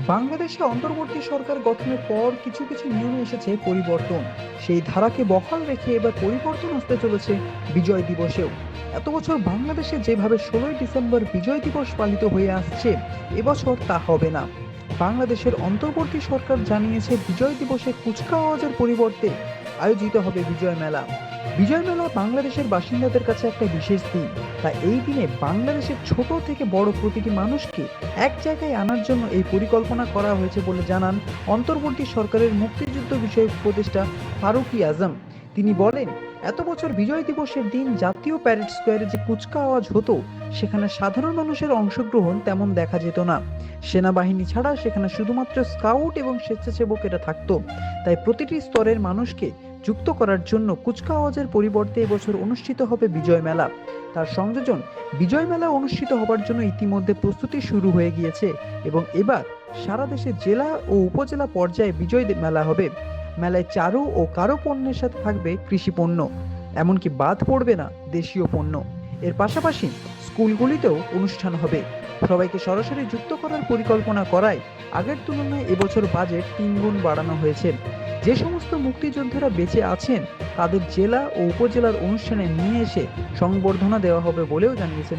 বাংলাদেশে অন্তর্বর্তী সরকার গঠনের পর কিছু কিছু নিয়মে এসেছে পরিবর্তন। সেই ধারাকে বহাল রেখে এবার পরিবর্তন আসতে চলেছে বিজয় দিবসেও। এত বছর বাংলাদেশে যেভাবে 16ই ডিসেম্বর বিজয় দিবস পালিত হয়ে আসছে, এবছর তা হবে না। বাংলাদেশের অন্তর্বর্তী সরকার জানিয়েছে বিজয় দিবসে কুচকাওয়াজের পরিবর্তে আয়োজিত হবে বিজয় মেলা। বিজয় মেলা বাংলাদেশের বাসিন্দাদের কাছে একটা বিশেষ দিন। তাই এই দিনে বাংলাদেশের ছোট থেকে বড় প্রতিটি মানুষকে এক জায়গায় আনার জন্য এই পরিকল্পনা করা হয়েছে বলে জানান অন্তর্বর্তী সরকারের মুক্তিযুদ্ধ বিষয়ক উপদেষ্টা ফারুকী আজম। তিনি বলেন, এত বছর বিজয় দিবসের দিন জাতীয় প্যারেড স্কোয়ারে যে কুচকাওয়াজ হতো, সেখানে সাধারণ মানুষের অংশগ্রহণ তেমন দেখা যেত না। সেনাবাহিনী ছাড়া সেখানে শুধুমাত্র স্কাউট এবং স্বেচ্ছাসেবকেরা থাকতো। তাই প্রতিটি স্তরের মানুষকে যুক্ত করার জন্য কুচকাওয়াজের পরিবর্তে এবছর অনুষ্ঠিত হবে বিজয় মেলা। তার সংযোজন, বিজয় মেলা অনুষ্ঠিত হবার জন্য ইতিমধ্যে প্রস্তুতি শুরু হয়ে গিয়েছে এবং এবার সারা দেশে জেলা ও উপজেলা পর্যায়ে বিজয় মেলা হবে। মেলায় চারু ও কারু পণ্যের সাথে থাকবে কৃষি পণ্য, এমনকি বাদ পড়বে না দেশীয় পণ্য। এর পাশাপাশি স্কুলগুলিতেও অনুষ্ঠান হবে। সবাইকে সরাসরি যুক্ত করার পরিকল্পনা করায় আগের তুলনায় এবছর বাজেট 3 গুণ বাড়ানো হয়েছে। যে সমস্ত মুক্তিযোদ্ধারা বেঁচে আছেন তাদের জেলা ও উপজেলার অনুষ্ঠানে নিয়ে এসে সংবর্ধনা দেওয়া হবে বলেও জানিয়েছেন